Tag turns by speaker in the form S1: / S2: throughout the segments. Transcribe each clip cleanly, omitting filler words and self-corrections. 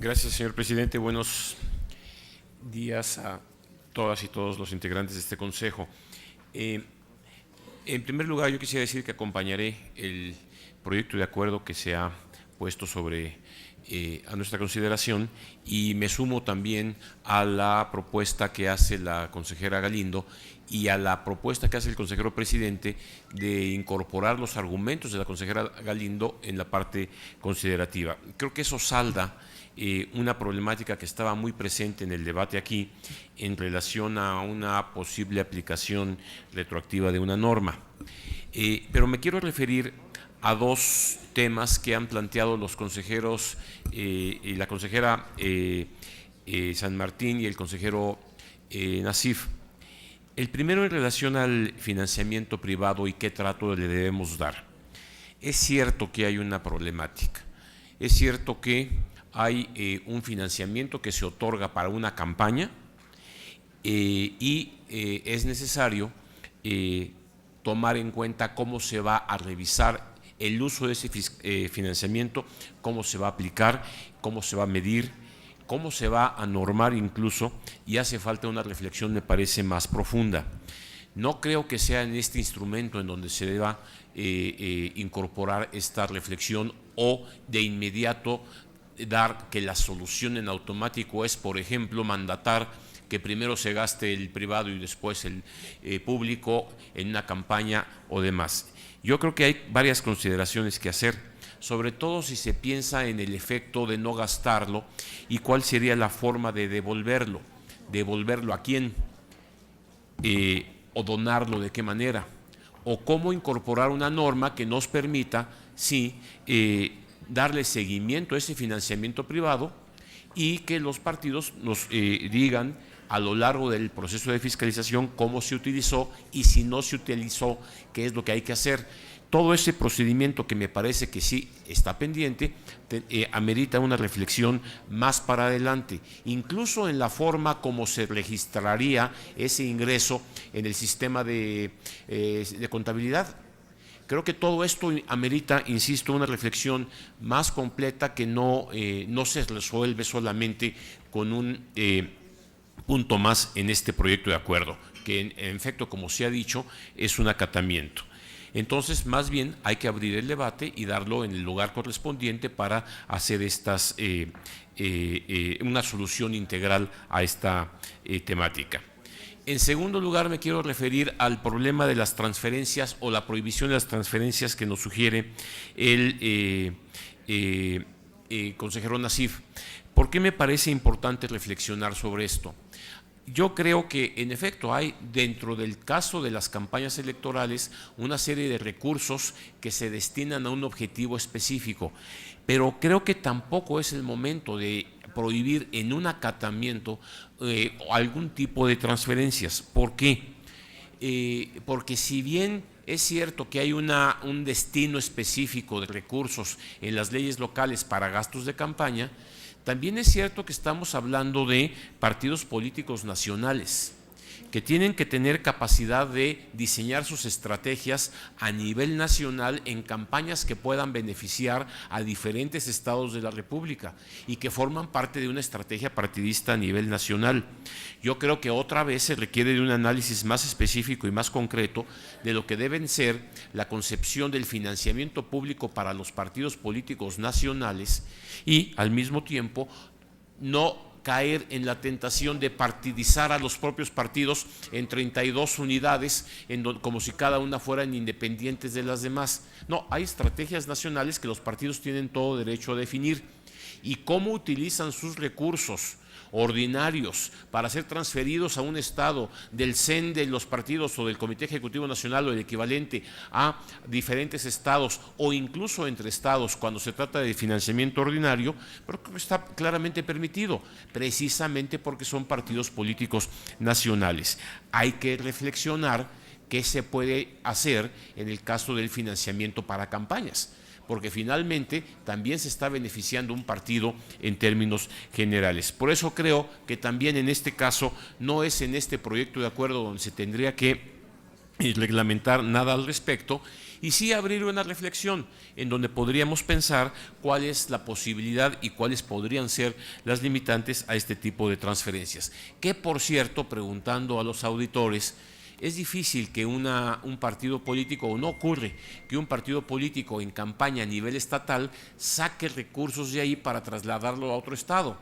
S1: Gracias, señor presidente. Buenos días a todas y todos los integrantes de este consejo. En primer lugar, yo quisiera decir que acompañaré el proyecto de acuerdo que se ha puesto a nuestra consideración, y me sumo también a la propuesta que hace la consejera Galindo y a la propuesta que hace el consejero presidente de incorporar los argumentos de la consejera Galindo en la parte considerativa. Creo que eso salda una problemática que estaba muy presente en el debate aquí en relación a una posible aplicación retroactiva de una norma. Pero me quiero referir a dos temas que han planteado los consejeros, y la consejera San Martín y el consejero Nassif. El primero, en relación al financiamiento privado y qué trato le debemos dar. Es cierto que hay una problemática, es cierto que hay un financiamiento que se otorga para una campaña y es necesario tomar en cuenta cómo se va a revisar el uso de ese financiamiento, cómo se va a aplicar, cómo se va a medir, cómo se va a normar incluso, y hace falta una reflexión, me parece, más profunda. No creo que sea en este instrumento en donde se deba incorporar esta reflexión o de inmediato dar que la solución en automático es, por ejemplo, mandatar que primero se gaste el privado y después el público en una campaña o demás. Yo creo que hay varias consideraciones que hacer, sobre todo si se piensa en el efecto de no gastarlo y cuál sería la forma de devolverlo. ¿Devolverlo a quién? ¿O donarlo de qué manera? ¿O cómo incorporar una norma que nos permita, sí, darle seguimiento a ese financiamiento privado y que los partidos nos digan a lo largo del proceso de fiscalización cómo se utilizó, y si no se utilizó, qué es lo que hay que hacer? Todo ese procedimiento, que me parece que sí está pendiente, amerita una reflexión más para adelante, incluso en la forma como se registraría ese ingreso en el sistema de contabilidad. Creo que todo esto amerita, insisto, una reflexión más completa que no se resuelve solamente con un punto más en este proyecto de acuerdo, que en efecto, como se ha dicho, es un acatamiento. Entonces, más bien hay que abrir el debate y darlo en el lugar correspondiente para hacer una solución integral a esta temática. En segundo lugar, me quiero referir al problema de las transferencias o la prohibición de las transferencias que nos sugiere el consejero Nassif. ¿Por qué me parece importante reflexionar sobre esto? Yo creo que, en efecto, hay dentro del caso de las campañas electorales una serie de recursos que se destinan a un objetivo específico, pero creo que tampoco es el momento de prohibir en un acatamiento algún tipo de transferencias. ¿Por qué? Porque si bien es cierto que hay un destino específico de recursos en las leyes locales para gastos de campaña, también es cierto que estamos hablando de partidos políticos nacionales que tienen que tener capacidad de diseñar sus estrategias a nivel nacional en campañas que puedan beneficiar a diferentes estados de la República y que forman parte de una estrategia partidista a nivel nacional. Yo creo que otra vez se requiere de un análisis más específico y más concreto de lo que deben ser la concepción del financiamiento público para los partidos políticos nacionales y, al mismo tiempo, no caer en la tentación de partidizar a los propios partidos en 32 unidades, como si cada una fueran independientes de las demás. No, hay estrategias nacionales que los partidos tienen todo derecho a definir, y cómo utilizan sus recursos ordinarios para ser transferidos a un estado del CEN de los partidos o del Comité Ejecutivo Nacional o el equivalente a diferentes estados o incluso entre estados cuando se trata de financiamiento ordinario, pero está claramente permitido, precisamente porque son partidos políticos nacionales. Hay que reflexionar qué se puede hacer en el caso del financiamiento para campañas, porque finalmente también se está beneficiando un partido en términos generales. Por eso creo que también en este caso no es en este proyecto de acuerdo donde se tendría que reglamentar nada al respecto, y sí abrir una reflexión en donde podríamos pensar cuál es la posibilidad y cuáles podrían ser las limitantes a este tipo de transferencias. Que, por cierto, preguntando a los auditores, es difícil que un partido político, o no ocurre que un partido político en campaña a nivel estatal saque recursos de ahí para trasladarlo a otro estado.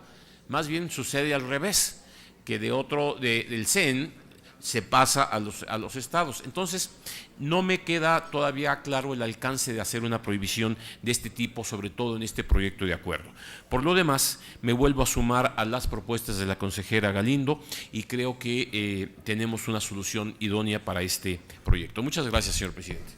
S1: Más bien sucede al revés, que del CEN se pasa a los estados. Entonces, no me queda todavía claro el alcance de hacer una prohibición de este tipo, sobre todo en este proyecto de acuerdo. Por lo demás, me vuelvo a sumar a las propuestas de la consejera Galindo y creo que tenemos una solución idónea para este proyecto. Muchas gracias, señor presidente.